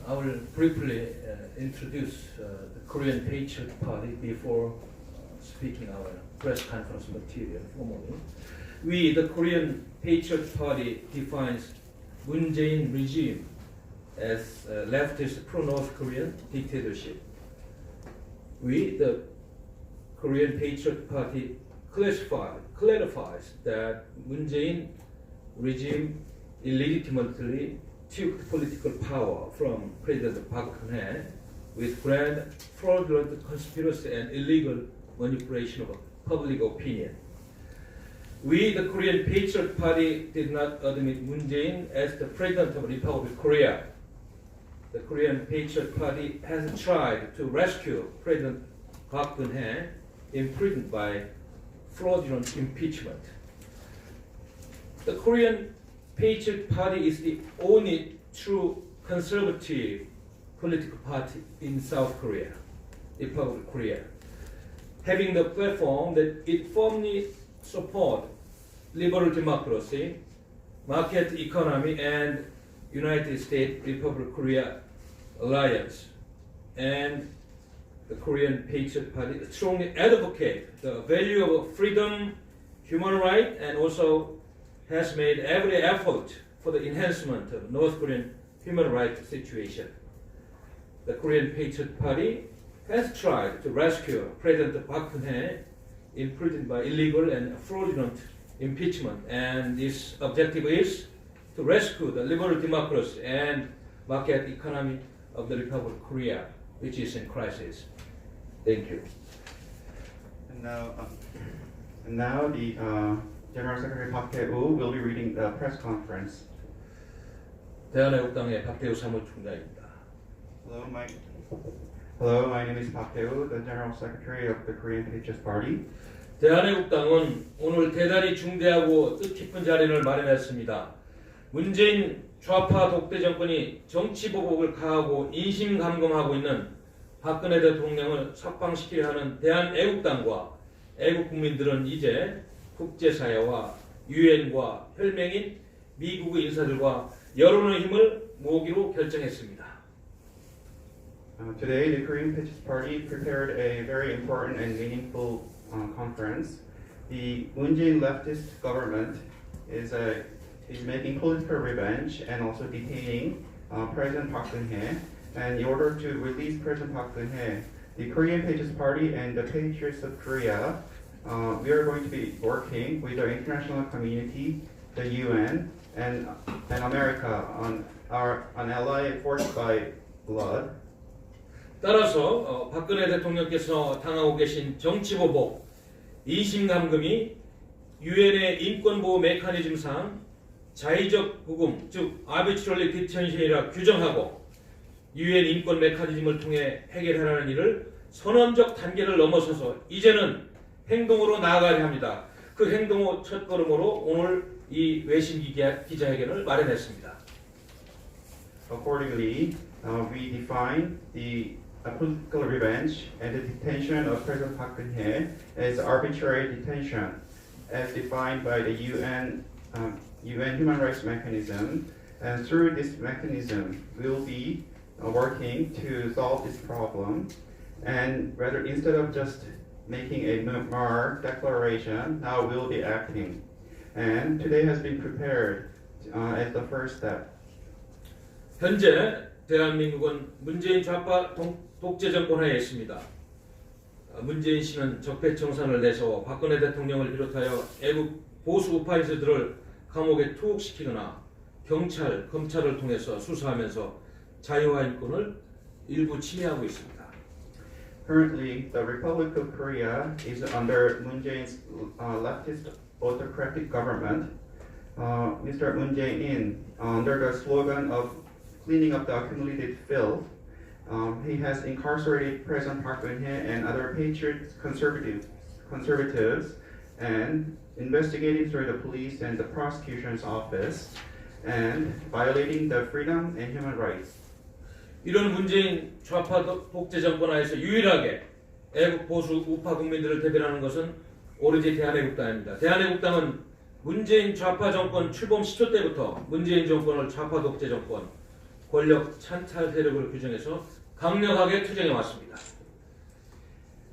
I will briefly introduce the Korean Patriot Party before speaking our press conference material formally. We, the Korean Patriot Party, defines Moon Jae-in regime as leftist pro-North Korean dictatorship. We, the Korean Patriot Party, clarifies that Moon Jae-in regime illegitimately took political power from President Park Geun-hye with grand fraudulent conspiracy and illegal manipulation of public opinion. We, the Korean Patriot Party, did not admit Moon Jae-in as the President of the Republic of Korea. The Korean Patriot Party has tried to rescue President Park Geun-hye, imprisoned by fraudulent impeachment. The Korean Patriot Party is the only true conservative political party in South Korea, Republic of Korea, having the platform that it firmly supports liberal democracy, market economy, and United States Republic of Korea alliance. And the Korean Patriot Party strongly advocates the value of freedom, human rights, and also has made every effort for the enhancement of North Korean human rights situation. The Korean Patriot Party has tried to rescue President Park Geun-hye, imprisoned by illegal and fraudulent impeachment, and this objective is to rescue the liberal democracy and market economy of the Republic of Korea, which is in crisis. Thank you. And now the General Secretary Park Tae-woo will be reading the press conference. 대한애국당의 박태우 사무총장입니다. Hello, my name is Park Tae-woo, the General Secretary of the Korean Patriot Party. 대한애국당은 오늘 대단히 중대하고 뜻깊은 자리를 마련했습니다. 문재인 좌파 독재 정권이 정치 보복을 가하고 인심 감금하고 있는 박근혜 대통령을 석방시키려 하는 대한애국당과 애국 국민들은 이제 국제사회와 유엔과 혈맹인 미국의 인사들과 여론의 힘을 모으기로 결정했습니다. Today, the Korean Patriot Party prepared a very important and meaningful conference. The Moon Jae-in leftist government is making political revenge and also detaining President Park Geun-hye. And in order to release President Park Geun-hye, the Korean Patriot Party and the Patriots of Korea, we are going to be working with the international community, the UN, and America on an ally forged by blood. 따라서 박근혜 대통령께서 당하고 계신 정치보복, 인신감금이 유엔의 인권보호 메커니즘상 자의적 구금, 즉 아비트러리 디텐션이라 규정하고 유엔 인권 메커니즘을 통해 해결하라는 일을 선언적 단계를 넘어서서 이제는 행동으로 나아가야 합니다. 그 행동 첫걸음으로 오늘 이 외신 기자회견을 마련했습니다. Accordingly, we define the political revenge and the detention of President Park Geun-hye as arbitrary detention, as defined by the UN Human Rights Mechanism. And through this mechanism, we'll be working to solve this problem. And rather, instead of just making a mere declaration, now we'll be acting. And today has been prepared as the first step. 현재 대한민국은 문재인 좌파 독재 정권 하에 있습니다. 문재인 씨는 적폐청산을 내서 박근혜 대통령을 비롯하여 애국 보수 우파인사들을 감옥에 투옥시키거나 경찰, 검찰을 통해서 수사하면서 자유와 인권을 일부 침해하고 있습니다. Currently, the Republic of Korea is under Moon Jae-in's leftist autocratic government. Mr. Moon Jae-in, under the slogan of cleaning up the accumulated filth, he has incarcerated President Park Geun-hye and other patriot conservatives and investigating through the police and the prosecution's office and violating the freedom and human rights. 이런 문재인 좌파 독재 정권 하에서 유일하게 애국 보수 우파 국민들을 대변하는 것은 오로지 대한애국당입니다. 대한애국당은 문재인 좌파 정권 출범 시초 때부터 문재인 정권을 좌파 독재 정권, 권력 찬탈 세력으로 규정해서 강력하게 투쟁해 왔습니다.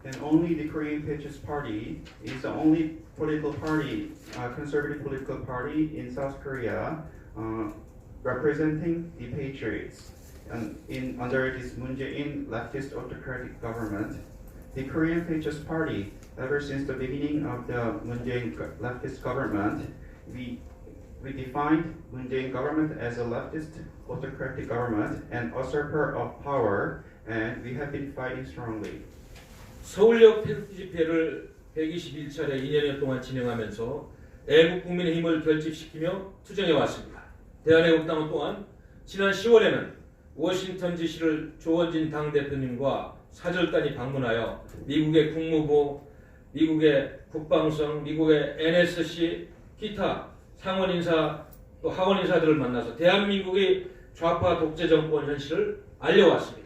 And only the Korean Patriots Party is the only political party, conservative political party in South Korea, representing the patriots. And under this Moon Jae-in leftist autocratic government, the Korean Patriots Party, ever since the beginning of the Moon Jae-in leftist government, we defined Moon Jae-in government as a leftist autocratic government and usurper of power, and we have been fighting strongly. 서울역 태극기 집회를 121차례 2년여 동안 진행하면서 애국 국민의 힘을 결집시키며 투쟁해 왔습니다. 대한애국당은 또한 지난 10월에는 워싱턴 DC를 조원진 당대표님과 사절단이 방문하여 미국의 국무부, 미국의 국방성, 미국의 NSC, 기타 상원 인사 또 하원 인사들을 만나서 대한민국의 좌파 독재 정권 현실을 알려왔습니다.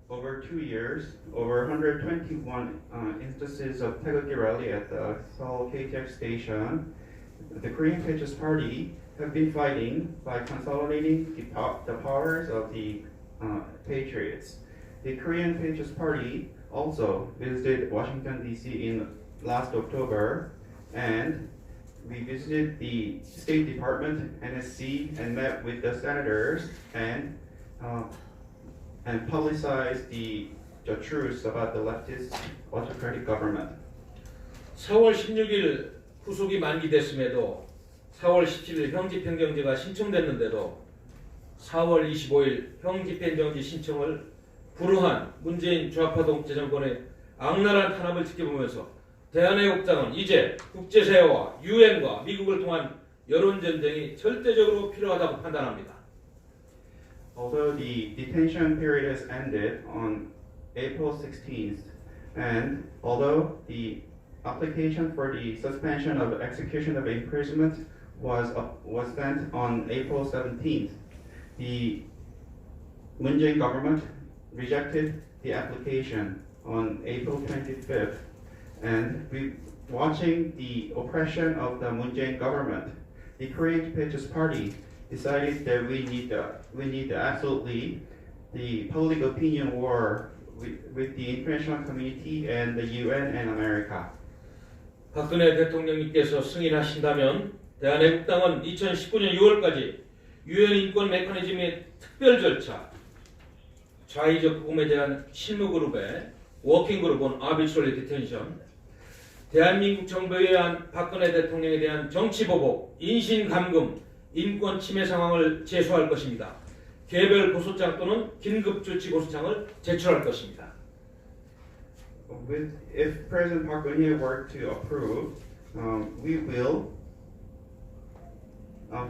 Over 2 years, over 121 instances of Taegukgi rally at the Seoul KTX station, the Korean Patriots Party have been fighting by consolidating the powers of the patriots. The Korean Patriots Party also visited Washington D.C. in last October, and we visited the State Department, NSC, and met with the senators and publicized the truths about the leftist autocratic government. 4월 16일 후속이 만기됐음에도 4월 17일 형집행정지가 신청됐는데도 4월 25일 형집행정지 신청을 불허한 문재인 좌파 독재 정권의 악랄한 탄압을 지켜보면서 대한애국당은 이제 국제사회와 유엔과 미국을 통한 여론전쟁이 절대적으로 필요하다고 판단합니다. Although the detention period has ended on April 16th, and although the application for the suspension of execution of imprisonment was sent on April 17th, the Moon Jae-in government rejected the application on April 25th, and watching the oppression of the Moon Jae-in government, the Korean Patriots Party decided that we need absolutely the public opinion war with the international community and the UN and America. 박근혜 대통령님께서 승인하신다면 대한애국당은 2019년 6월까지 유엔 인권 메커니즘의 특별 절차, 좌의적 구금에 대한 실무그룹의 워킹그룹 on arbitrary detention, 대한민국 정부에 의한 박근혜 대통령에 대한 정치보복, 인신감금, 인권 침해 상황을 제소할 것입니다. 개별 고소장 또는 긴급조치 고소장을 제출할 것입니다. If President Park Geun-hye were to approve, we will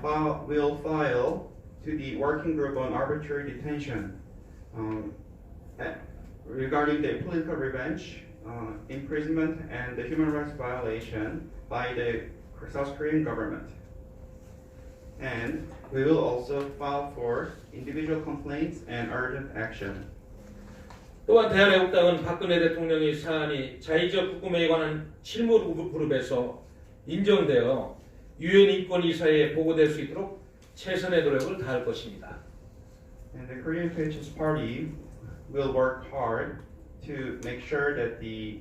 file to the working group on arbitrary detention regarding the political revenge, imprisonment, and the human rights violation by the South Korean government. And we will also file for individual complaints and urgent action. 또한 대한애국당은 박근혜 대통령의 사안이 자의적 구금에 관한 실무그룹에서 인정되어 유엔 인권이사회에 보고될 수 있도록 최선의 노력을 다할 것입니다. And the Korean Patriots Party will work hard to make sure that the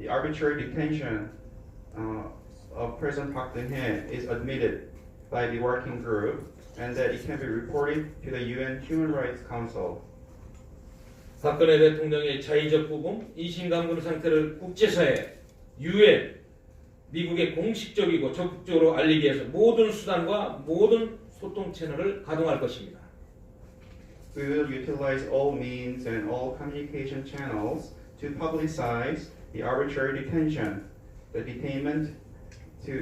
arbitrary detention of President Park Geun-hye is admitted by the working group and that it can be reported to the UN Human Rights Council. 박근혜 대통령의 자의적 구금, 인신감금 상태를 국제사회, UN, 미국에 공식적이고 적극적으로 알리기 위해서 모든 수단과 모든 소통 채널을 가동할 것입니다. We will utilize all means and all communication channels to publicize the arbitrary detention, the detainment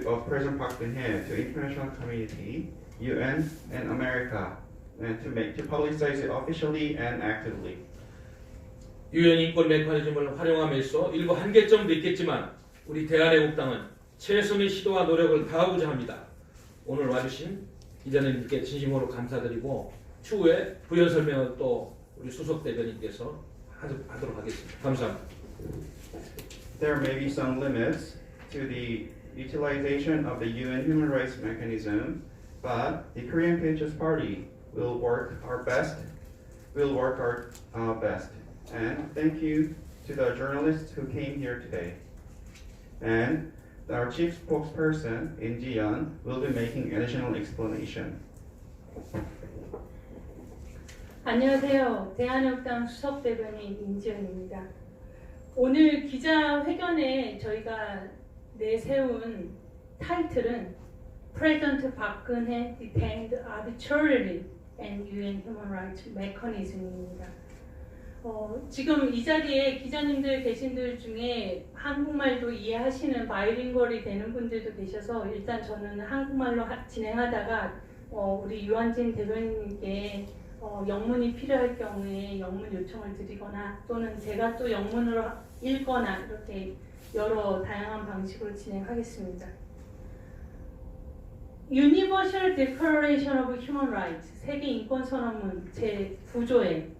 of President Park Geun-hye to international community, UN, and America, and to publicize it officially and actively. 유엔 인권 메커니즘을 활용함에서 일부 한계점도 있겠지만 우리 대한애국당은 최선의 시도와 노력을 다하고자 합니다. 오늘 와주신 기자님께 진심으로 감사드리고 추후에 부연 설명을 또 우리 수석 대변인께서 하도록 하겠습니다. 감사합니다. There may be some limits to the utilization of the UN Human Rights Mechanism, but the Korean Patriots Party We'll work our best. We'll work our best. And thank you to the journalists who came here today. And our chief spokesperson, In Ji-yeon, will be making additional explanation. 안녕하세요. 대한협당 수석대변인 임지연입니다. 오늘 기자회견에 저희가 내세운 타이틀은 President 박근혜 detained arbitrarily and UN Human Rights Mechanism입니다. 지금 이 자리에 기자님들 계신들 중에 한국말도 이해하시는 바이링걸이 되는 분들도 계셔서 일단 저는 한국말로 진행하다가 우리 유한진 대변인님께 영문이 필요할 경우에 영문 요청을 드리거나 또는 제가 또 영문으로 읽거나 이렇게 여러 다양한 방식으로 진행하겠습니다. Universal Declaration of Human Rights 세계 인권 선언문 제 9조에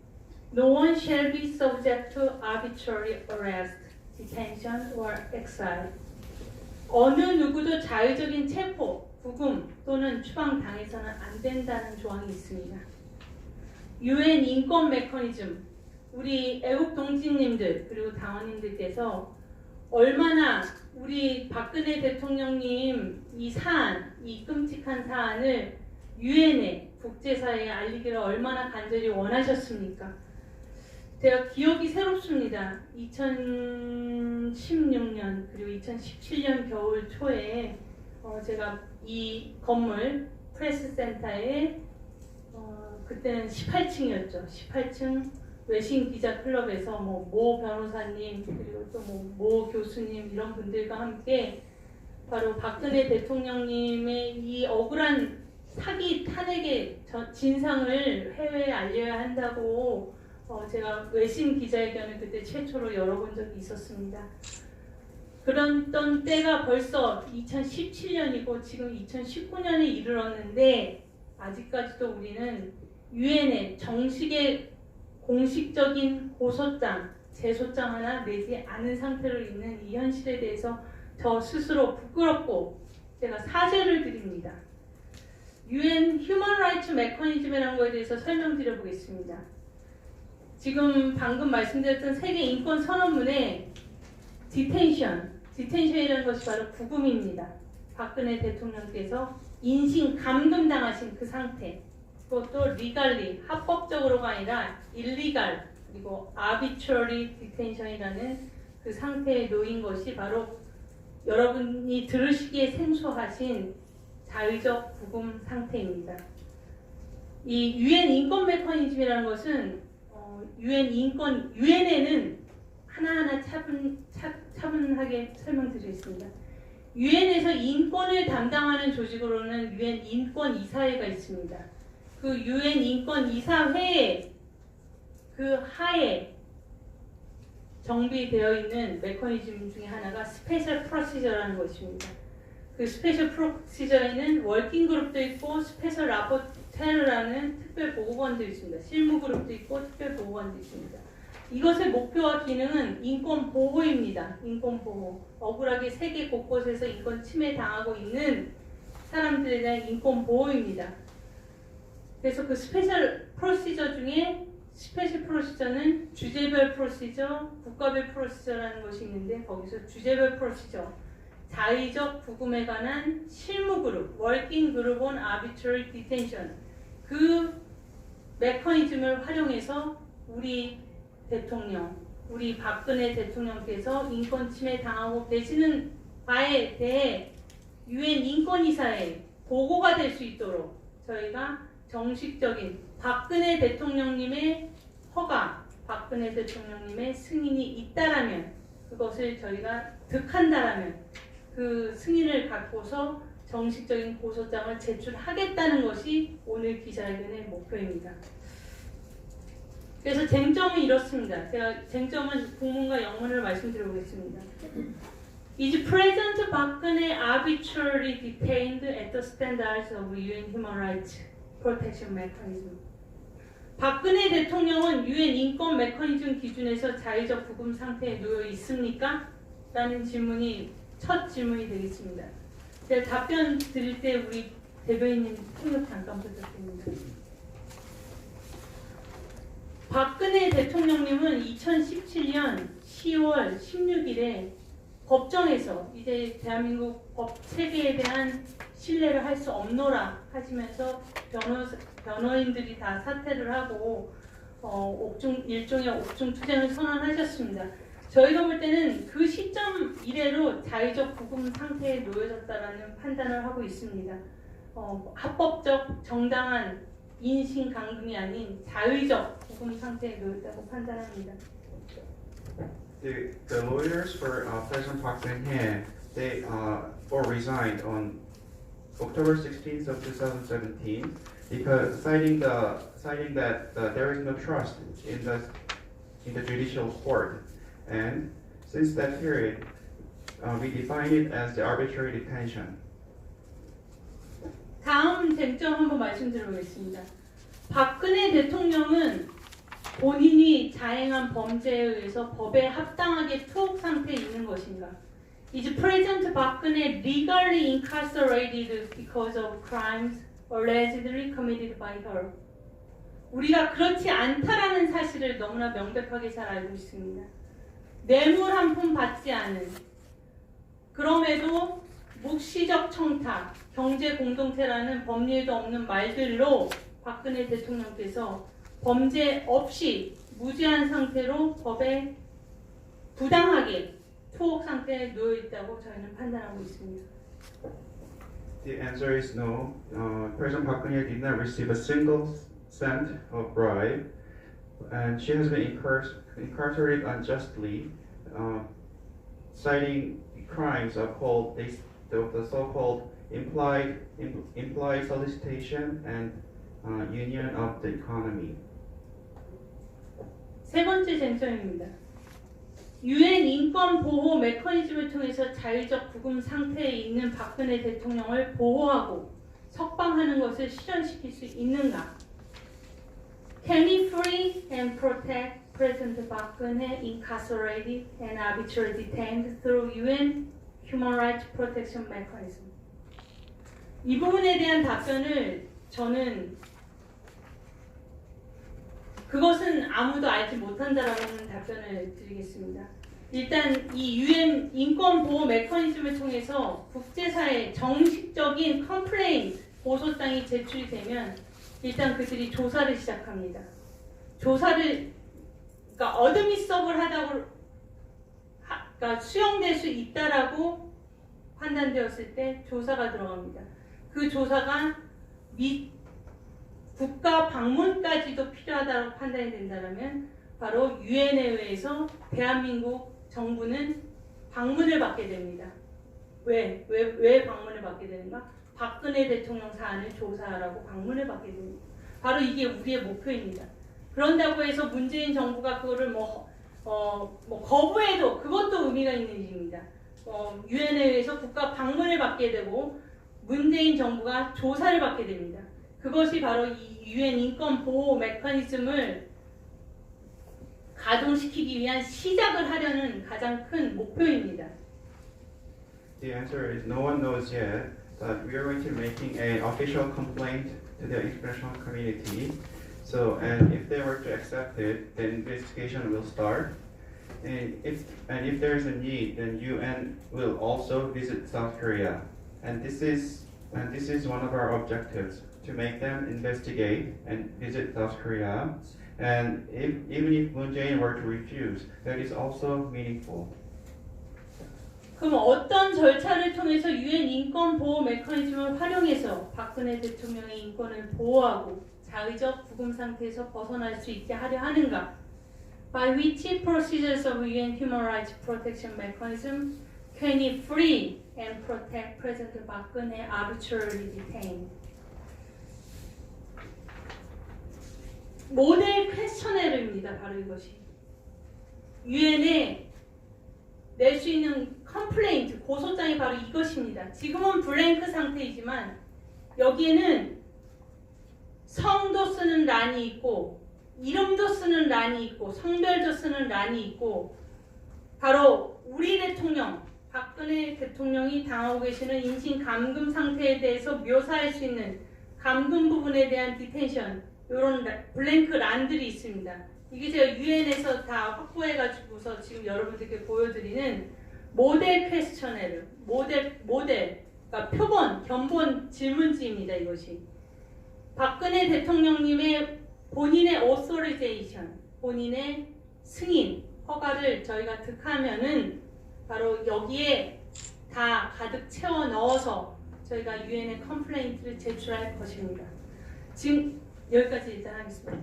No one shall be subject to arbitrary arrest, detention or exile. 어느 누구도 자의적인 체포, 구금 또는 추방 당해서는 안 된다는 조항이 있습니다. UN 인권 메커니즘, 우리 애국 동지님들 그리고 당원님들께서 얼마나 우리 박근혜 대통령님 이 사안, 이 끔찍한 사안을 유엔에 국제사회에 알리기를 얼마나 간절히 원하셨습니까? 제가 기억이 새롭습니다. 2016년 그리고 2017년 겨울 초에 제가 이 건물 프레스센터에 그때는 18층이었죠. 18층 외신 기자 클럽에서 모 변호사님 그리고 또 모 교수님 이런 분들과 함께 바로 박근혜 대통령님의 이 억울한 사기 탄핵의 진상을 해외에 알려야 한다고 제가 외신 기자회견을 그때 최초로 열어본 적이 있었습니다. 그랬던 때가 벌써 2017년이고 지금 2019년에 이르렀는데 아직까지도 우리는 유엔에 정식의 공식적인 고소장, 재소장 하나 내지 않은 상태로 있는 이 현실에 대해서 저 스스로 부끄럽고 제가 사죄를 드립니다. UN Human Rights Mechanism이라는 거에 대해서 설명드려 보겠습니다. 지금 방금 말씀드렸던 세계 인권 선언문에 디텐션이라는 것이 바로 구금입니다. 박근혜 대통령께서 인신 감금당하신 그 상태, 그것도 리갈리, 합법적으로가 아니라 일리갈, 그리고 arbitrary detention이라는 그 상태에 놓인 것이 바로 여러분이 들으시기에 생소하신 자의적 구금 상태입니다. 이 UN 인권 메커니즘이라는 것은 유엔에는 하나하나 차분하게 설명드리겠습니다. 유엔에서 인권을 담당하는 조직으로는 유엔 인권이사회가 있습니다. 그 유엔 인권이사회에 그 하에 정비되어 있는 메커니즘 중에 하나가 스페셜 프로시저라는 것입니다. 그 스페셜 프로시저에는 워킹 그룹도 있고 스페셜 라포테르라는 특별 보고관도 있습니다. 실무 그룹도 있고 특별 보고관도 있습니다. 이것의 목표와 기능은 인권 보호입니다. 인권 보호. 억울하게 세계 곳곳에서 인권 침해 당하고 있는 사람들에 대한 인권 보호입니다. 그래서 그 스페셜 프로시저 중에 스페셜 프로시저는 주제별 프로시저, 국가별 프로시저라는 것이 있는데 거기서 주제별 프로시저, 자의적 구금에 관한 실무 그룹, 워킹 그룹 온 아비트러리 디텐션 그 메커니즘을 활용해서 우리 대통령, 우리 박근혜 대통령께서 인권 침해 당하고 계시는 바에 대해 유엔 인권이사에 보고가 될 수 있도록 저희가 정식적인 박근혜 대통령님의 허가, 박근혜 대통령님의 승인이 있다라면 그것을 저희가 득한다라면 그 승인을 갖고서 정식적인 고소장을 제출하겠다는 것이 오늘 기자회견의 목표입니다. 그래서 쟁점은 이렇습니다. 제가 쟁점은 국문과 영문을 말씀드려보겠습니다. Is President 박근혜 arbitrarily detained at the standards of UN Human Rights Protection Mechanism? 박근혜 대통령은 UN 인권 메커니즘 기준에서 자의적 구금 상태에 놓여 있습니까? 라는 질문이 첫 질문이 되겠습니다. 제가 답변 드릴 때 우리 대변인님 통역 잠깐 부탁드립니다. 박근혜 대통령님은 2017년 10월 16일에 법정에서 이제 대한민국 법 체계에 대한 신뢰를 할 수 없노라 하시면서 변호인들이 다 사퇴를 하고 일종의 옥중 투쟁을 선언하셨습니다. 저희가 볼 때는 그 시점 이래로 자의적 구금 상태에 놓여졌다라는 판단을 하고 있습니다. 합법적 정당한 인신 감금이 아닌 자의적 구금 상태에 놓였다고 판단합니다. The lawyers for President Park Geun-hye, they all resigned on October 16th of 2017 because citing that there is no trust in the judicial court, and since that period, we define it as the arbitrary detention. 다음 쟁점 한번 말씀드리겠습니다. 박근혜 대통령은 본인이 자행한 범죄에 의해서 법에 합당하게 투옥 상태에 있는 것인가? Is President 박근혜 legally incarcerated because of crimes allegedly committed by her? 우리가 그렇지 않다라는 사실을 너무나 명백하게 잘 알고 있습니다. 뇌물 한 푼 받지 않은, 그럼에도 묵시적 청탁, 경제 공동체라는 법리에도 없는 말들로 박근혜 대통령께서 범죄 없이 무죄한 상태로 법에 부당하게 투옥 상태에 놓여 있다고 저희는 판단하고 있습니다. The answer is no. President Park Geun-hye did not receive a single cent of bribe, and she has been incarcerated unjustly, citing crimes of the so-called implied solicitation and union of the economy. 세 번째 쟁점입니다. 유엔 인권 보호 메커니즘을 통해서 자의적 구금 상태에 있는 박근혜 대통령을 보호하고 석방하는 것을 실현시킬 수 있는가? Can we free and protect President Park Geun-hye incarcerated and arbitrarily detained through UN Human Rights Protection Mechanism? 이 부분에 대한 답변을 저는 그것은 아무도 알지 못한다라는 답변을 드리겠습니다. 일단 이 UN 인권 보호 메커니즘을 통해서 국제사회 정식적인 컴플레인 고소장이 제출이 되면 일단 그들이 조사를 시작합니다. 그러니까 어드미서블 하다고, 그러니까 수용될 수 있다라고 판단되었을 때 조사가 들어갑니다. 그 조사가 국가 방문까지도 필요하다고 판단이 된다면 바로 유엔에 의해서 대한민국 정부는 방문을 받게 됩니다. 왜 방문을 받게 되는가? 박근혜 대통령 사안을 조사하라고 방문을 받게 됩니다. 바로 이게 우리의 목표입니다. 그런다고 해서 문재인 정부가 그거를 거부해도 그것도 의미가 있는 일입니다. 유엔에 의해서 국가 방문을 받게 되고 문재인 정부가 조사를 받게 됩니다. 그것이 바로 이 유엔 인권 보호 메커니즘을 가동시키기 위한 시작을 하려는 가장 큰 목표입니다. The answer is no one knows yet that we are going to be making an official complaint to the international community. So, and if they were to accept it, the investigation will start. And if there is a need, then UN will also visit South Korea. And this is one of our objectives, to make them investigate and visit South Korea. And even if Moon Jae-in were to refuse, that is also meaningful. 그럼 어떤 절차를 통해서 유엔 인권 보호 메커니즘을 활용해서 박근혜 대통령의 인권을 보호하고 자의적 구금 상태에서 벗어날 수 있게 하려 하는가? By which procedures of UN Human Rights Protection Mechanism can we free and protect President Park Geun-hye arbitrarily detained? 모델 퀘스처너입니다. 바로 이것이. 유엔에 낼 수 있는 컴플레인트, 고소장이 바로 이것입니다. 지금은 블랭크 상태이지만 여기에는 성도 쓰는 란이 있고 이름도 쓰는 란이 있고 성별도 쓰는 란이 있고 바로 우리 대통령, 박근혜 대통령이 당하고 계시는 인신 감금 상태에 대해서 묘사할 수 있는 감금 부분에 대한 디텐션을 이런 블랭크 란들이 있습니다. 이게 제가 유엔에서 다 확보해가지고서 지금 여러분들께 보여드리는 모델 퀘스처네르, 그러니까 표본, 견본 질문지입니다. 이것이 박근혜 대통령님의 본인의 오소리제이션, 본인의 승인, 허가를 저희가 득하면은 바로 여기에 다 가득 채워 넣어서 저희가 유엔에 컴플레인트를 제출할 것입니다. 지금 여기까지 일단 하겠습니다.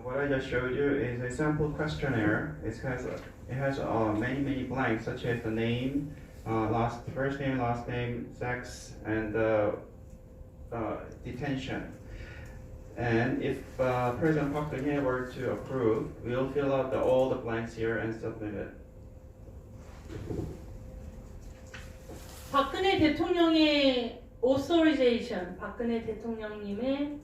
What I just showed you is a sample questionnaire. It has many blanks such as the name, first name, last name, sex, and detention. And if President Park Geun-hye were to approve, we'll fill out all the blanks here and submit it. 박근혜 대통령의 authorization, 박근혜 대통령님의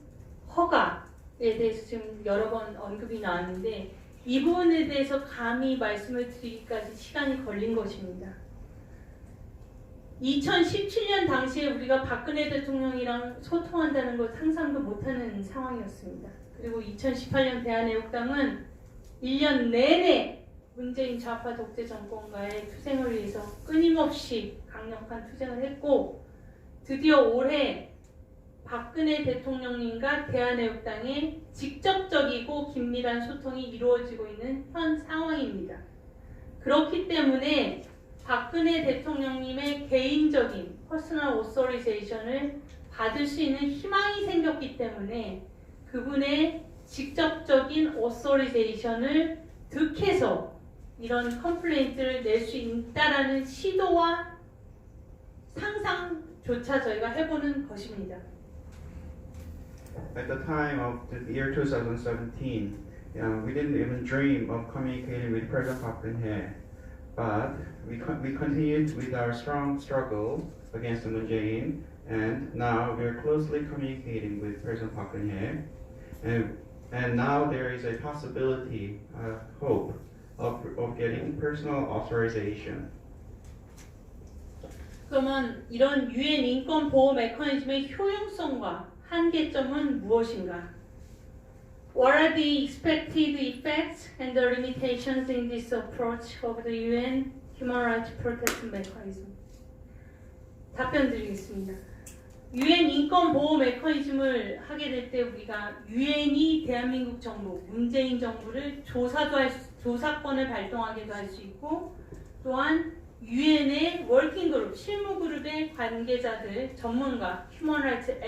허가에 대해서 지금 여러 번 언급이 나왔는데 이 부분에 대해서 감히 말씀을 드리기까지 시간이 걸린 것입니다. 2017년 당시에 우리가 박근혜 대통령이랑 소통한다는 걸 상상도 못하는 상황이었습니다. 그리고 2018년 대한애국당은 1년 내내 문재인 좌파 독재 정권과의 투쟁을 위해서 끊임없이 강력한 투쟁을 했고 드디어 올해 박근혜 대통령님과 대한애국당의 직접적이고 긴밀한 소통이 이루어지고 있는 현 상황입니다. 그렇기 때문에 박근혜 대통령님의 개인적인 퍼스널 오소리제이션을 받을 수 있는 희망이 생겼기 때문에 그분의 직접적인 오소리제이션을 득해서 이런 컴플레인트를 낼 수 있다라는 시도와 상상조차 저희가 해보는 것입니다. At the time of the year 2017, we didn't even dream of communicating with President Park Geun-hye. But we continued with our strong struggle against Moon Jae-in, and now we are closely communicating with President Park Geun-hye. And now there is a possibility, hope, of getting personal authorization. 그러면 이런 유엔 인권 보호 메커니즘의 효용성과 한계점은 무엇인가? What are the expected effects and the limitations in this approach of the UN Human Rights Protection Mechanism? 답변 드리겠습니다. UN 인권 보호 메커니즘을 하게 될 때 우리가 UN이 대한민국 정부, 문재인 정부를 조사권을 발동하게도 할 수 있고 또한 UN의 워킹 그룹, 실무 그룹의 관계자들, 전문가, 휴먼 라이츠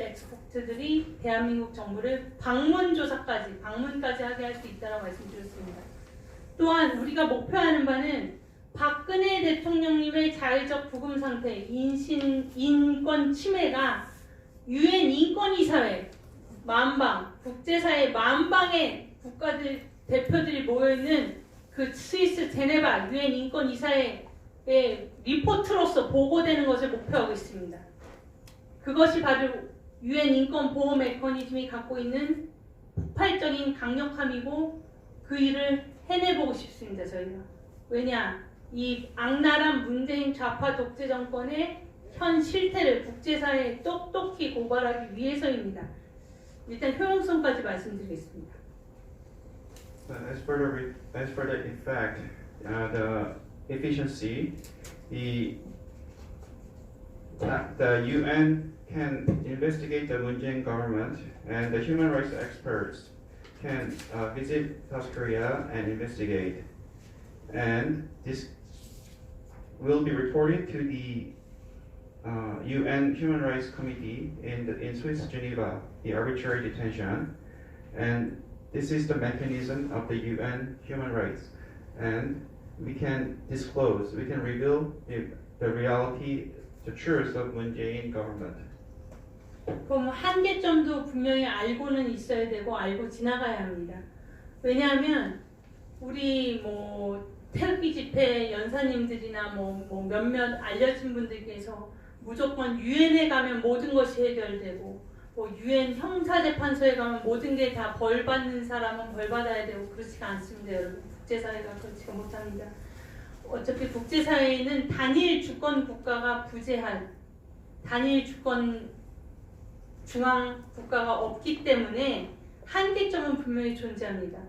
엑스퍼트들이 대한민국 정부를 방문까지 하게 할 수 있다고 말씀드렸습니다. 또한 우리가 목표하는 바는 박근혜 대통령님의 자의적 부금 상태, 인권 침해가 UN 인권이사회, 국제사회 만방의 국가들 대표들이 모여있는 그 스위스 제네바 UN 인권이사회의 리포트로서 보고되는 것을 목표하고 있습니다. 그것이 바로 UN 인권 보호 메커니즘이 갖고 있는 폭발적인 강력함이고 그 일을 해내보고 싶습니다. 저희가. 왜냐? 이 악랄한 문재인 좌파 독재 정권의 현 실태를 국제사회에 똑똑히 고발하기 위해서입니다. 일단 효용성까지 말씀드리겠습니다. As for the effect, the efficiency, the UN can investigate the Moon Jae-in government, and the human rights experts can visit South Korea and investigate, and this will be reported to the UN Human Rights Committee in Swiss Geneva, the arbitrary detention, and this is the mechanism of the UN human rights, and we can reveal the reality, the truth of Moon Jae-in government. 그럼 한계점도 분명히 알고는 있어야 되고 알고 지나가야 합니다. 왜냐하면 우리 태극기 집회 연사님들이나 몇몇 알려진 분들께서 무조건 유엔에 가면 모든 것이 해결되고 유엔 형사재판소에 가면 모든 게 다 벌 받는 사람은 벌 받아야 되고 그렇지가 않습니다. 여러분 국제사회가 그렇지가 못합니다. 어차피 국제사회에는 단일 주권 국가가 부재한 단일 주권 중앙 국가가 없기 때문에 한계점은 분명히 존재합니다.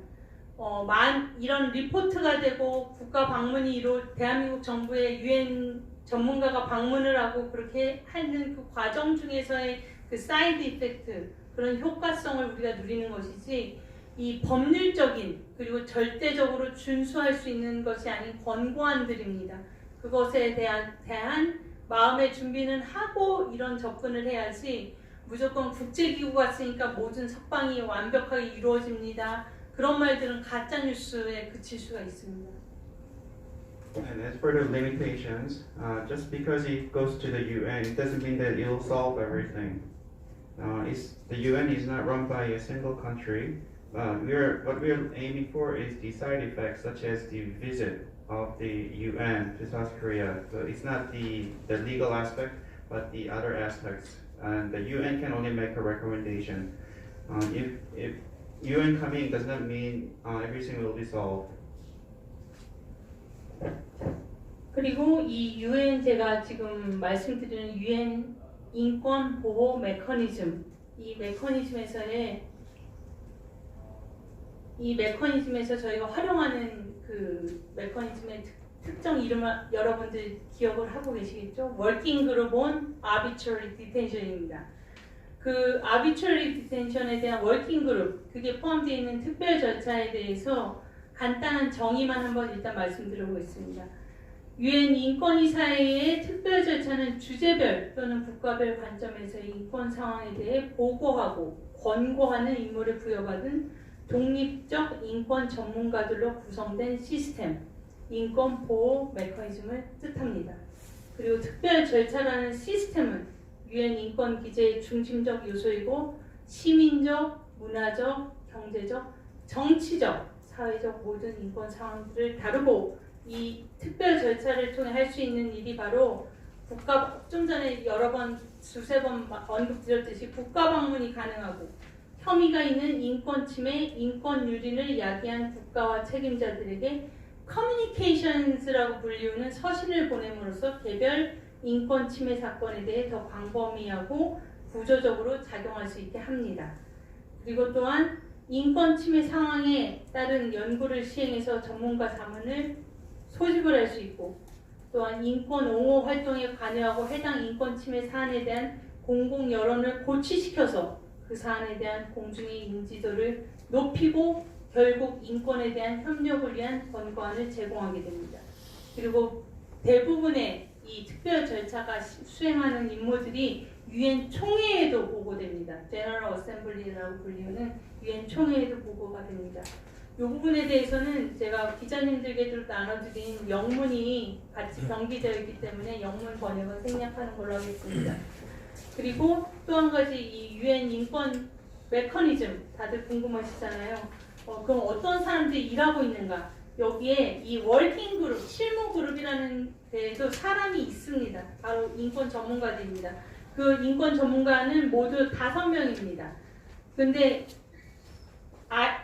이런 리포트가 되고 국가 방문이 대한민국 정부의 유엔 전문가가 방문을 하고 그렇게 하는 그 과정 중에서의 그 사이드 이펙트, 그런 효과성을 우리가 누리는 것이지, 이 법률적인 그리고 절대적으로 준수할 수 있는 것이 아닌 권고안들입니다. 그것에 대한 마음의 준비는 하고 이런 접근을 해야지, 무조건 국제기구가 쓰니까 모든 석방이 완벽하게 이루어집니다, 그런 말들은 가짜뉴스에 그칠 수가 있습니다. And as for the limitations, just because it goes to the UN, it doesn't mean that it will solve everything. The UN is not run by a single country. What we are aiming for is the side effects, such as the visit of the UN to South Korea. So it's not the legal aspect, but the other aspects. And the UN can only make a recommendation. If UN coming does not mean everything will be solved. 그리고 이 UN, 제가 지금 말씀드리는 UN 인권 보호 메커니즘, 이 메커니즘에서 저희가 활용하는 그 메커니즘의 특정 이름을 여러분들 기억을 하고 계시겠죠? Working Group on Arbitrary Detention입니다. 그 Arbitrary Detention에 대한 Working Group, 그게 포함되어 있는 특별 절차에 대해서 간단한 정의만 한번 일단 말씀드려보겠습니다. 유엔 인권이사회의 특별 절차는 주제별 또는 국가별 관점에서 인권 상황에 대해 보고하고 권고하는 임무를 부여받은 독립적 인권 전문가들로 구성된 시스템, 인권 보호 메커니즘을 뜻합니다. 그리고 특별 절차라는 시스템은 유엔 인권 기제의 중심적 요소이고, 시민적, 문화적, 경제적, 정치적, 사회적 모든 인권 상황들을 다루고, 이 특별 절차를 통해 할 수 있는 일이 바로 좀 전에 두세 번 언급드렸듯이 국가 방문이 가능하고, 혐의가 있는 인권 침해, 인권 유린을 야기한 국가와 책임자들에게 커뮤니케이션스라고 불리우는 서신을 보냄으로써 개별 인권 침해 사건에 대해 더 광범위하고 구조적으로 작용할 수 있게 합니다. 그리고 또한 인권 침해 상황에 따른 연구를 시행해서 전문가 자문을 소집을 할 수 있고, 또한 인권 옹호 활동에 관여하고 해당 인권 침해 사안에 대한 공공 여론을 고취시켜서 그 사안에 대한 공중의 인지도를 높이고 결국 인권에 대한 협력을 위한 권고안을 제공하게 됩니다. 그리고 대부분의 이 특별 절차가 수행하는 임무들이 유엔 총회에도 보고됩니다. 제너럴 어셈블리라고 불리는 유엔 총회에도 보고가 됩니다. 이 부분에 대해서는 제가 기자님들께도 나눠드린 영문이 같이 병기되어 있기 때문에 영문 번역은 생략하는 걸로 하겠습니다. 그리고 또 한 가지, 이 유엔 인권 메커니즘 다들 궁금하시잖아요. 그럼 어떤 사람들이 일하고 있는가? 여기에 이 워킹 그룹, 실무 그룹이라는 데에도 사람이 있습니다. 바로 인권 전문가들입니다. 그 인권 전문가는 모두 5명입니다. 근데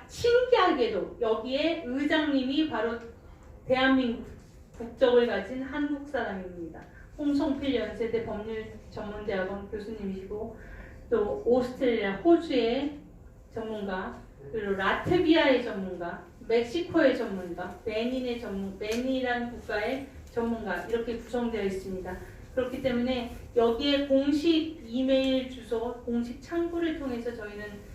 신기하게도 여기에 의장님이 바로 대한민국 국적을 가진 한국 사람입니다. 홍성필 연세대 법률전문대학원 교수님이시고, 또 오스트레일리아, 호주의 전문가, 그리고 라트비아의 전문가, 멕시코의 전문가, 베닌이라는 국가의 전문가, 이렇게 구성되어 있습니다. 그렇기 때문에 여기에 공식 이메일 주소, 공식 창구를 통해서 저희는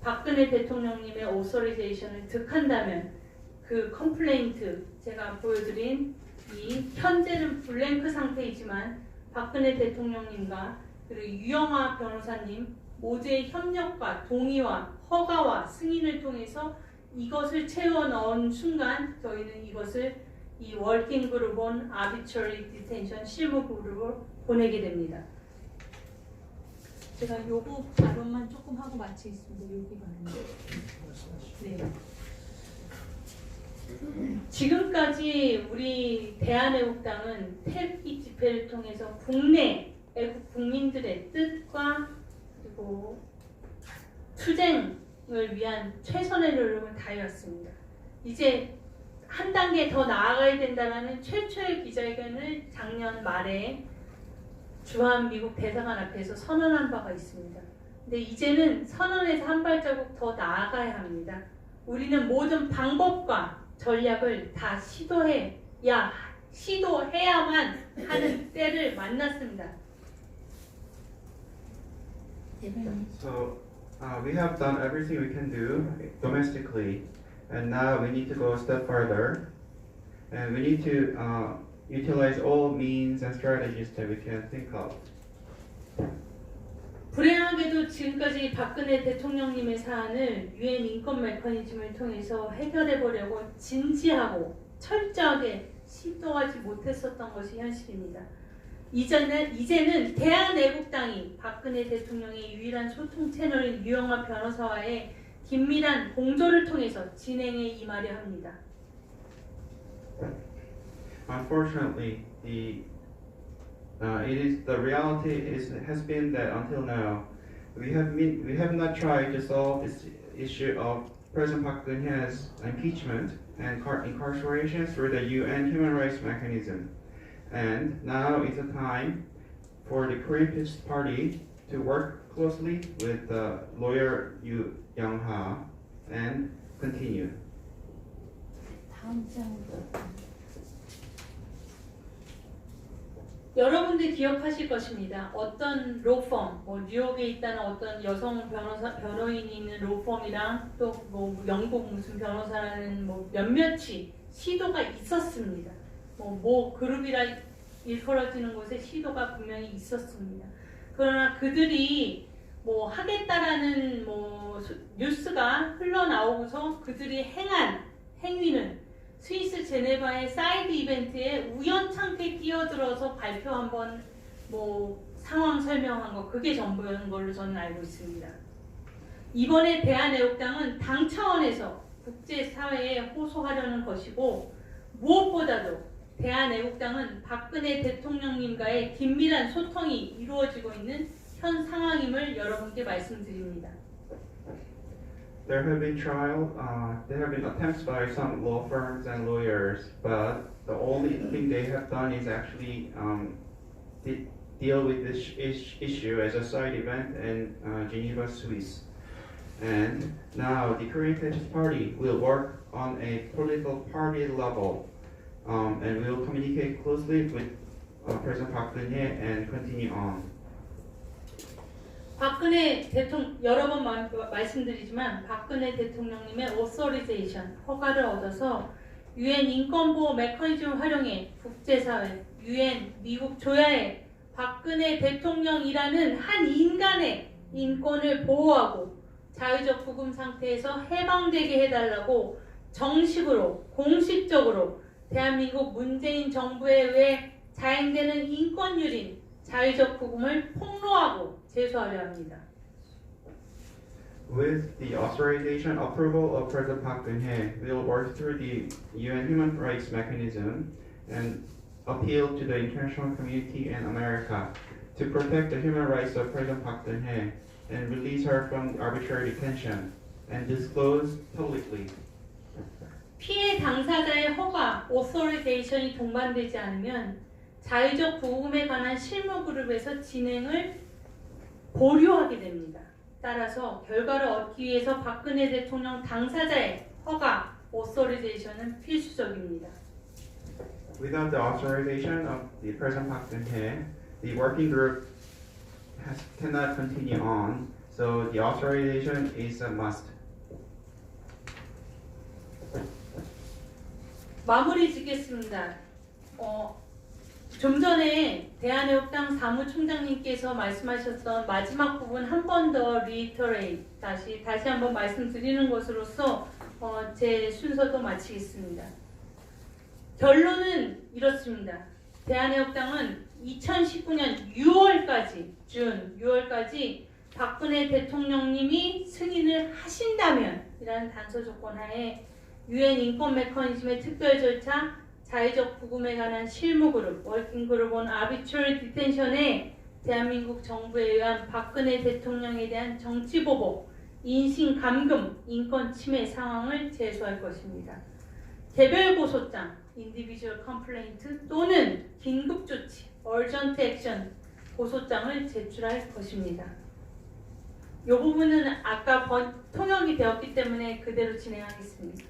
박근혜 대통령님의 오서리제이션을 득한다면 그 컴플레인트, 제가 보여드린 이 현재는 블랭크 상태이지만 박근혜 대통령님과 그리고 유영하 변호사님 모두의 협력과 동의와 허가와 승인을 통해서 이것을 채워 넣은 순간 저희는 이것을 이 워킹 그룹 온 아비처리 디텐션 실무 그룹으로 보내게 됩니다. 제가 요거 발언만 조금 하고 마치겠습니다. 여기 가는데. 네. 지금까지 우리 대한애국당은 태극기 집회를 통해서 국내 애국 국민들의 뜻과 그리고 투쟁을 위한 최선의 노력을 다해왔습니다. 이제 한 단계 더 나아가야 된다는 최초의 기자회견을 작년 말에 주한 미국 대사관 앞에서 선언한 바가 있습니다. 근데 이제는 선언에서 한 발자국 더 나아가야 합니다. 우리는 모든 방법과 전략을 다 시도해야만 하는 때를 만났습니다. So we have done everything we can do domestically, and now we need to go a step further, and we need to utilize all means and strategies that we can think of. 불행하게도 지금까지 박근혜 대통령님의 사안을 유엔 인권 메커니즘을 통해서 해결해보려고 진지하고 철저하게 시도하지 못했었던 것이 현실입니다. 이제는 대한애국당이 박근혜 대통령의 유일한 소통 채널인 유영하 변호사와의 긴밀한 공조를 통해서 진행에 임하려 합니다. Unfortunately, the reality has been that until now we have not tried to solve this issue of President Park Geun-hye's impeachment and incarceration through the UN human rights mechanism. And now is the time for the Korean People's Party to work closely with lawyer Yu Young-ha and continue. 여러분들 기억하실 것입니다. 어떤 로펌, 뉴욕에 있다는 어떤 여성 변호인이 있는 로펌이랑 또 영국 무슨 변호사라는 몇몇이 시도가 있었습니다. 그룹이라 일컬어지는 곳에 시도가 분명히 있었습니다. 그러나 그들이 하겠다라는 뉴스가 흘러나오고서 그들이 행한 행위는 스위스 제네바의 사이드 이벤트에 우연찮게 끼어들어서 발표 한번 상황 설명한 거 그게 전부였는 걸로 저는 알고 있습니다. 이번에 대한애국당은 당 차원에서 국제사회에 호소하려는 것이고 무엇보다도 대한애국당은 박근혜 대통령님과의 긴밀한 소통이 이루어지고 있는 현 상황임을 여러분께 말씀드립니다. There have been attempts by some law firms and lawyers, but the only thing they have done is actually deal with this issue as a side event in Geneva, Swiss. And now the Korean People's Party will work on a political party level, and will communicate closely with President Park Geun-hye and continue on. 박근혜 대통령 여러 번 말씀드리지만 박근혜 대통령님의 authorization 허가를 얻어서 유엔 인권보호 메커니즘 활용해 국제사회, 유엔, 미국 조야에 박근혜 대통령이라는 한 인간의 인권을 보호하고 자유적 구금 상태에서 해방되게 해달라고 정식으로 공식적으로 대한민국 문재인 정부에 의해 자행되는 인권유린 자유적 구금을 폭로하고 제소하려 합니다. With the authorization approval of President Park Geun-hye, we will work through the UN human rights mechanism and appeal to the international community and America to protect the human rights of President Park Geun-hye and release her from arbitrary detention and disclose publicly. 피해 당사자의 허가, authorization이 동반되지 않으면 자유적 구금에 관한 실무 그룹에서 진행을 보류하게 됩니다. 따라서 결과를 얻기 위해서 박근혜 대통령 당사자의 허가, authorization은 필수적입니다. Without the authorization of the President Park Geun-hye, the working group cannot continue on. So the authorization is a must. 마무리 짓겠습니다. 좀 전에 대한애국당 사무총장님께서 말씀하셨던 마지막 부분 한 번 더 reiterate 다시 한번 말씀드리는 것으로서 제 순서도 마치겠습니다. 결론은 이렇습니다. 대한애국당은 2019년 6월까지 박근혜 대통령님이 승인을 하신다면 이라는 단서 조건 하에 유엔 인권 메커니즘의 특별 절차 자유적 구금에 관한 실무그룹, 워킹그룹 온 아비트러리 디텐션에 대한민국 정부에 의한 박근혜 대통령에 대한 정치보복, 인신감금, 인권 침해 상황을 제소할 것입니다. 개별 고소장, individual complaint 또는 긴급조치, urgent action 고소장을 제출할 것입니다. 이 부분은 아까 통역이 되었기 때문에 그대로 진행하겠습니다.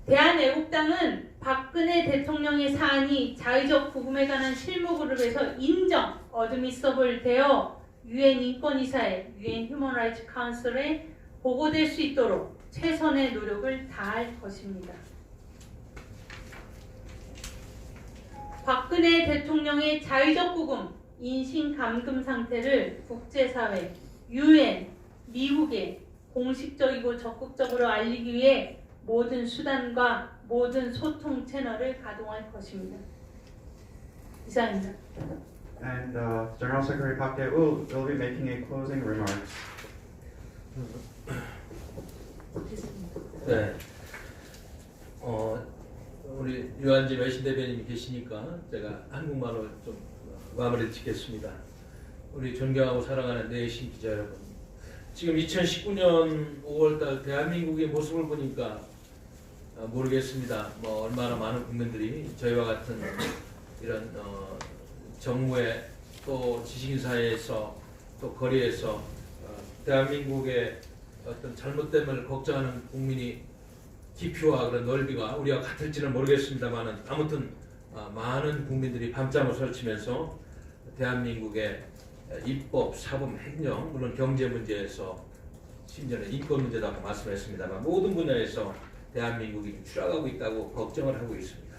대한애국당은 박근혜 대통령의 사안이 자의적 구금에 관한 실무그룹에서 인정, 어드미서블 되어 UN 인권이사회, UN 휴먼 라이츠 카운슬에 보고될 수 있도록 최선의 노력을 다할 것입니다. 박근혜 대통령의 자의적 구금, 인신 감금 상태를 국제사회, UN, 미국에 공식적이고 적극적으로 알리기 위해 모든 수단과 모든 소통 채널을 가동할 것입니다. 이상입니다. And General Secretary Park Dae-woo will be making a closing remarks. 네. 우리 유한진 외신 대변인이 계시니까 제가 한국말로 좀 마무리 짓겠습니다. 우리 존경하고 사랑하는 내신 기자 여러분, 지금 2019년 5월달 대한민국의 모습을 보니까 모르겠습니다. 뭐 얼마나 많은 국민들이 저희와 같은 이런 정부에 또 지식인사회에서 또 거리에서 대한민국의 어떤 잘못됨을 걱정하는 국민이 깊이와 그런 넓이가 우리와 같을지는 모르겠습니다만은 아무튼 많은 국민들이 밤잠을 설치면서 대한민국의 입법, 사법, 행정, 물론 경제 문제에서 심지어는 인권 문제라고 말씀했습니다만 모든 분야에서 대한민국이 추락하고 있다고 걱정을 하고 있습니다.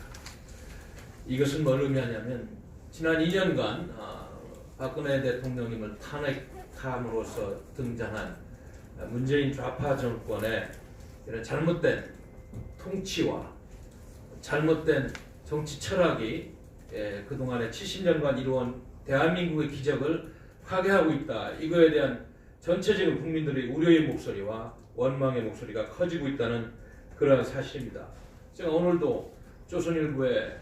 이것은 뭘 의미하냐면 지난 2년간 박근혜 대통령님을 탄핵함으로써 등장한 문재인 좌파 정권의 이런 잘못된 통치와 잘못된 정치 철학이 그동안의 70년간 이루어온 대한민국의 기적을 파괴하고 있다. 이거에 대한 전체적인 국민들의 우려의 목소리와 원망의 목소리가 커지고 있다는 그러한 사실입니다. 제가 오늘도 조선일보의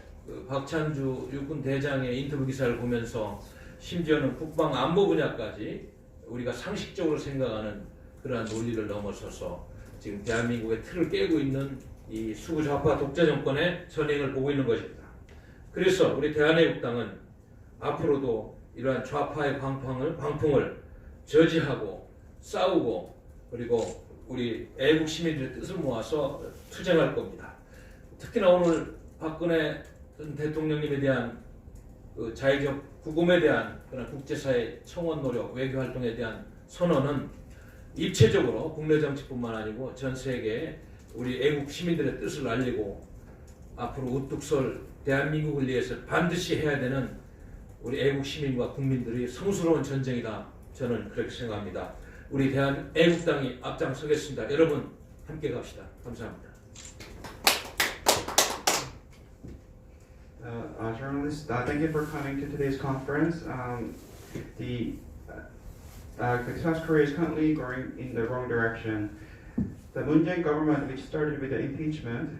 박찬주 육군 대장의 인터뷰 기사를 보면서 심지어는 국방 안보 분야까지 우리가 상식적으로 생각하는 그러한 논리를 넘어서서 지금 대한민국의 틀을 깨고 있는 이 수구 좌파 독재 정권의 선행을 보고 있는 것입니다. 그래서 우리 대한애국당은 앞으로도 이러한 좌파의 광풍을 저지하고 싸우고 그리고 우리 애국 시민들의 뜻을 모아서 투쟁할 겁니다. 특히나 오늘 박근혜 대통령님에 대한 그 자의적 구금에 대한 그런 국제사회 청원 노력, 외교 활동에 대한 선언은 입체적으로 국내 정치뿐만 아니고 전 세계에 우리 애국 시민들의 뜻을 알리고 앞으로 우뚝 설 대한민국을 위해서 반드시 해야 되는 우리 애국 시민과 국민들의 성스러운 전쟁이다. 저는 그렇게 생각합니다. 우리 대한애국당이 앞장서겠습니다. 여러분 함께 갑시다. 감사합니다. Journalists, thank you for coming to today's conference. South Korea is currently going in the wrong direction. The Moon Jae-in government, which started with the impeachment,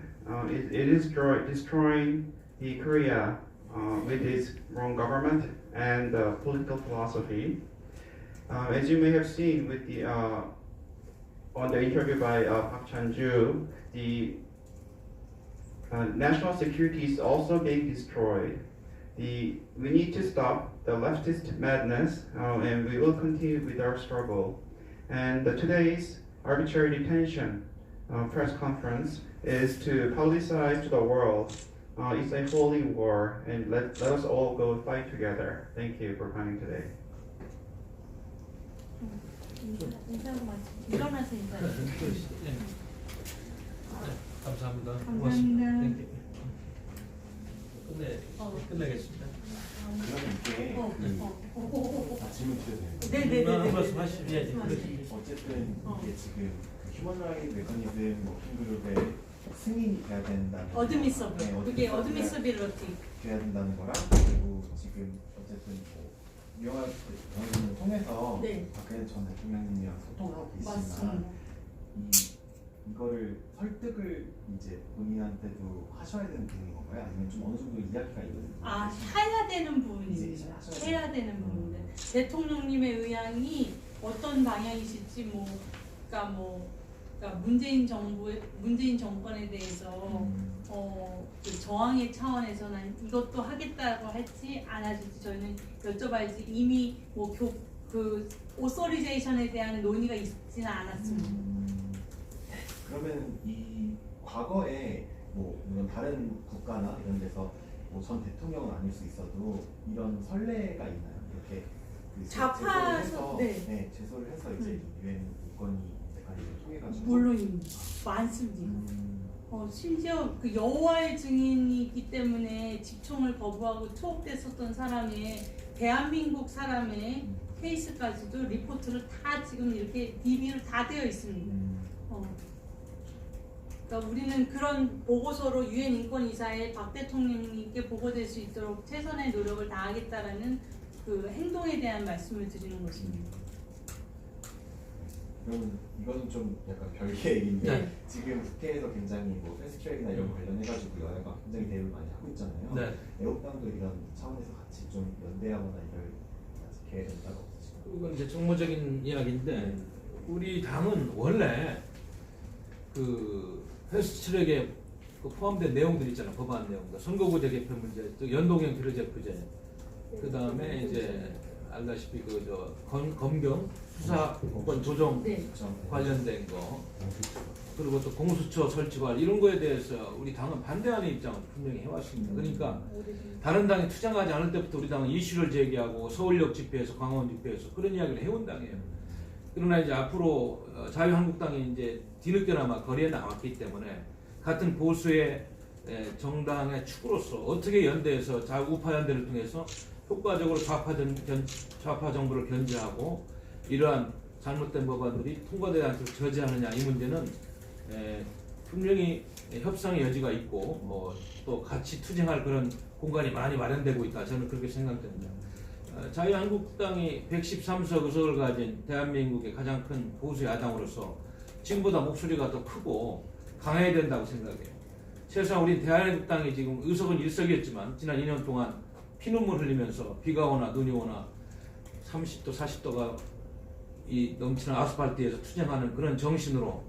it is destroying the Korea with its wrong government and political philosophy. As you may have seen with the on the interview by Park Chan-ju, the national security is also being destroyed. We need to stop the leftist madness, and we will continue with our struggle. And today's arbitrary detention press conference is to publicize to the world it's a holy war, and let us all go fight together. Thank you for coming today. 일어나서 인사해. 감사합니다. 감사합니다. 끝내겠습니다. 그러면 이게 질문 드려도 돼요? 네네네. 말씀하시죠. 어쨌든 이게 지금 휴먼 라이트 메커니즘 워킹그룹의 승인이 돼야 된다는 어드미서블. 그게 어드미서빌러티. 돼야 된다는 거랑 그리고 지금 어쨌든 유영학 대통령을 통해서 네. 박근혜 전 대통령님이랑 소통하고 계시지만 맞습니다. 이거를 설득을 이제 본인한테도 하셔야 되는 부분인 건가요? 아니면 좀 어느 정도 이야기가 있는? 아, 해야 되는 부분입니다. 해야 되는 부분인데 대통령님의 의향이 어떤 방향이실지 그러니까 문재인 정권에 대해서 그 저항의 차원에서는 이것도 하겠다고 할지 안 할지 저희는 여쭤봐야지 이미 그 오소리제이션에 대한 논의가 있지는 않았습니다. 그러면 이 과거에 뭐 물론 다른 국가나 이런 데서 뭐 전 대통령은 아닐 수 있어도 이런 선례가 있나요? 이렇게 그 좌파 제소를 해서 네. 제소를 해서 이제 유엔 인권위 대가리를 통해 가지고 물론 많습니다. 심지어 그 여호와의 증인이기 때문에 집총을 거부하고 투옥됐었던 사람의 대한민국 사람의 케이스까지도 리포트를 다 지금 이렇게 DB로 다 되어 있습니다. 그러니까 우리는 그런 보고서로 유엔 인권이사에 박 대통령님께 보고될 수 있도록 최선의 노력을 다하겠다라는 그 행동에 대한 말씀을 드리는 것입니다. 그러면 이거는 좀 약간 별개 얘기인데 네. 지금 국회에서 굉장히 뭐 패스트트랙이나 이런 거 관련해가지고 여야가 굉장히 대우를 많이 하고 있잖아요. 네. 애국당도 이런 차원에서 같이 좀 연대하거나 이럴 계획은 따로 없으신가요? 이건 이제 정무적인 이야기인데 우리 당은 원래 그 패스트트랙에 그 포함된 내용들 있잖아. 법안 내용들, 선거구제 개편 문제, 또 연동형 비례대표제, 그 다음에 이제 알다시피 그 검경 수사권 조정 네. 관련된 거, 그리고 또 공수처 설치 관련 이런 거에 대해서 우리 당은 반대하는 입장을 분명히 해왔습니다. 그러니까 다른 당이 투쟁하지 않을 때부터 우리 당은 이슈를 제기하고 서울역 집회에서 강원 집회에서 그런 이야기를 해온 당이에요. 그러나 이제 앞으로 자유한국당이 이제 뒤늦게나마 거리에 나왔기 때문에 같은 보수의 정당의 축으로서 어떻게 연대해서 우파 연대를 통해서 효과적으로 좌파 정부를 견제하고 이러한 잘못된 법안들이 통과되지 않도록 저지하느냐, 이 문제는 분명히 협상의 여지가 있고 또 같이 투쟁할 그런 공간이 많이 마련되고 있다. 저는 그렇게 생각됩니다. 자유한국당이 113석 의석을 가진 대한민국의 가장 큰 보수 야당으로서 지금보다 목소리가 더 크고 강해야 된다고 생각해요. 최소한 우리 대한민국당이 지금 의석은 1석이었지만 지난 2년 동안 피눈물 흘리면서 비가 오나 눈이 오나 30도 40도가 이 넘치는 아스팔트에서 투쟁하는 그런 정신으로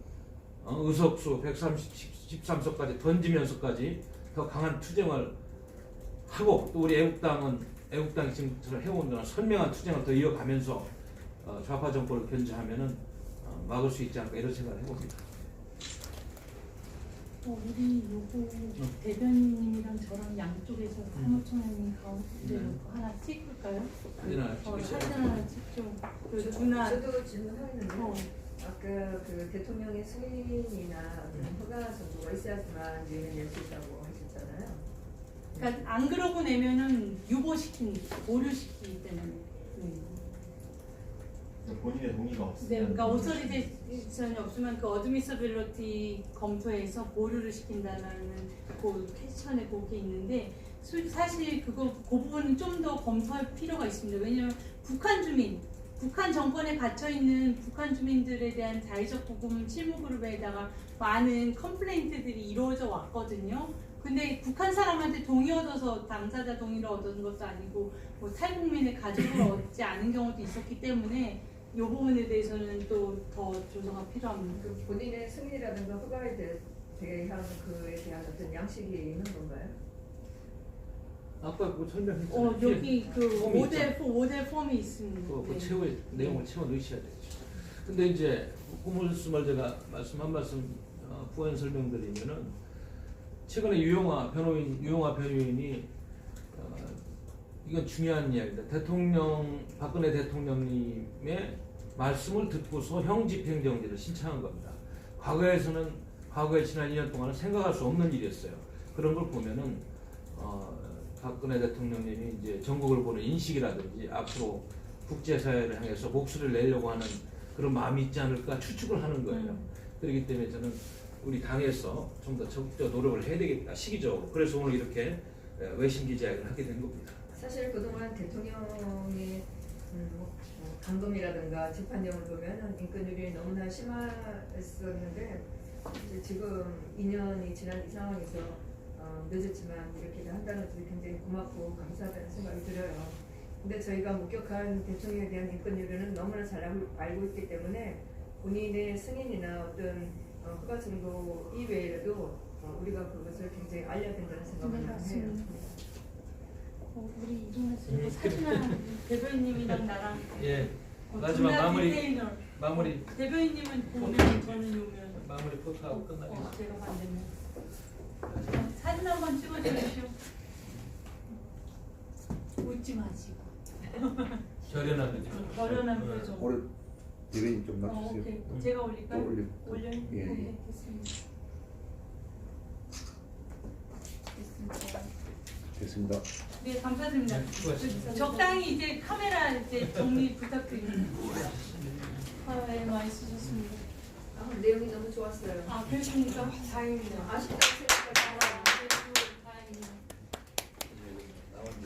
의석수 113석까지 던지면서까지 더 강한 투쟁을 하고, 또 우리 애국당이 지금 해온 그런 선명한 투쟁을 더 이어가면서 좌파 정권을 견제하면은 막을 수 있지 않을까 이런 생각을 해봅니다. 우리 요거 대변인님이랑 저랑 양쪽에서 사무총장님 가운데 놓고 하나 찍을까요? 사진 하나 찍으세요. 사진 하나 찍죠. 그 저도 질문하겠는데 아까 그 대통령의 승인이나 어떤 허가 정도가 있어야지만 유엔을 낼 수 있다고 하셨잖아요. 그러니까 안 그러고 내면은 유보시킵니다. 보류시키기 때문에. 본인의 동의가 없으면 네, 그러니까 오서리제이션이 없으면 그 어드미서빌리티 검토해서 보류를 시킨다는 그 퀘스천에 그게 있는데 사실 그 부분은 좀 더 검토할 필요가 있습니다. 왜냐하면 북한 정권에 갇혀 있는 북한 주민들에 대한 자의적 구금 실무 그룹에다가 많은 컴플레인트들이 이루어져 왔거든요. 근데 북한 사람한테 동의 얻어서 당사자 동의를 얻은 것도 아니고 뭐 탈북민의 가족을 얻지 않은 경우도 있었기 때문에 이 부분에 대해서는 또 더 조정가 필요합니다. 그 본인의 승인이라든가 허가에 대한 그에 대한 어떤 양식이 있는 건가요? 아까 그 설명했잖아요. 여기 그 폼이 모델 폼이 있습니다. 네. 내용을 채워 넣으셔야 되죠. 근데 이제 그 말씀을 제가 한 말씀 부연 설명드리면은 최근에 유용화 변호인이 이건 중요한 이야기입니다. 박근혜 대통령님의 말씀을 듣고서 형집행정지를 신청한 겁니다. 과거에 지난 2년 동안은 생각할 수 없는 일이었어요. 그런 걸 보면은 박근혜 대통령님이 이제 전국을 보는 인식이라든지 앞으로 국제사회를 향해서 목소리를 내려고 하는 그런 마음이 있지 않을까 추측을 하는 거예요. 그렇기 때문에 저는 우리 당에서 좀 더 적극적 노력을 해야 되겠다, 시기적으로. 그래서 오늘 이렇게 외신 기자회견을 하게 된 겁니다. 사실 그동안 대통령의 감금이라든가 재판 내용을 보면 인권유린이 너무나 심했었는데 이제 지금 2년이 지난 이 상황에서 늦었지만 이렇게 한다는 것이 굉장히 고맙고 감사하다는 생각이 들어요. 근데 저희가 목격한 대통령에 대한 인권유린은 너무나 잘 알고 있기 때문에 본인의 승인이나 어떤 허가 정도 이외에도 우리가 그것을 굉장히 알려야 된다는 생각을 해요. 우리 이종환 씨 사진 하나 대변인님이랑 나랑 예. 마지막 마무리. 디테일러. 마무리. 대변인님은 보면 저는 요면. 마무리 포토하고 끝나겠습니다. 제가 반대면. 사진 한번 찍어주십시오. 웃지 마시고. 결연한 거죠. 결연한 표정. 오래 대변인 좀 놔주세요. 오케이. 제가 올릴까요? 또 올려. 올려요? 예, 예. 오케이, 됐습니다. 됐습니다. 네, 감사드립니다. 네, 수고하셨습니다. 적당히 이제 카메라 이제 정리 부탁드립니다. 아, 네, 많이 쓰셨습니다. 내용이 너무 좋았어요. 아, 그렇습니까? 다행입니다. 아쉽다 생각하다가 다행입니다.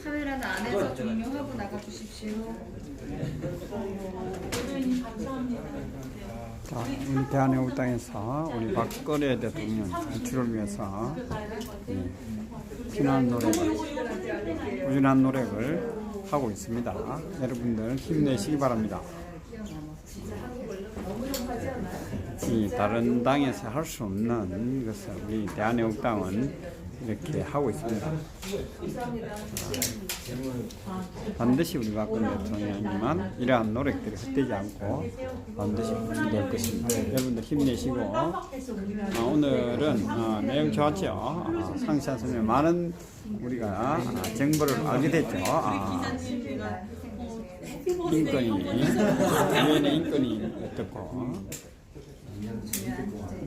카메라는 안에서 종료하고 나가주십시오. 대변인 감사합니다. 자, 우리 대한애국당에서 우리 박근혜 대통령 탈출을 위해서 피난 노래, 꾸준한 노력을 하고 있습니다. 여러분들 힘내시기 바랍니다. 이 다른 당에서 할 수 없는 것을 우리 대한애국당은 이렇게 하고 있습니다. 반드시 우리 박근혜 대통령님만 이러한 노력들이 헛되지 않고 반드시 될 것입니다. 여러분들 힘내시고 오늘은 내용 좋았죠. 상시한 설명 많은 우리가 정보를 알게 됐죠. 인권이 유엔의 인권이 어떻고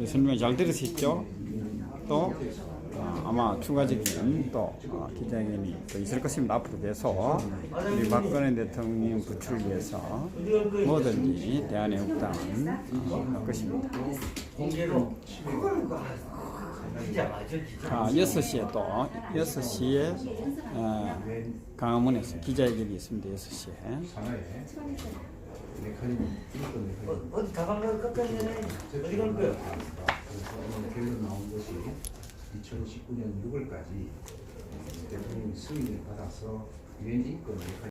설명 잘 들으셨죠? 또 아마 추가적인 또 기자회견이 또 있을 것입니다. 앞으로 계속 우리 박근혜 대통령 부출을 위해서 뭐든지 대한애국당은 할 것입니다. 자, 6시에 또 6시에 강화문에서 기자회견이 있습니다. 6시에. 어디 가방을 끝까지 어디 갈 거야? 결론 나온 것이 2019년 6월까지 대통령이 승인을 받아서 유엔 인권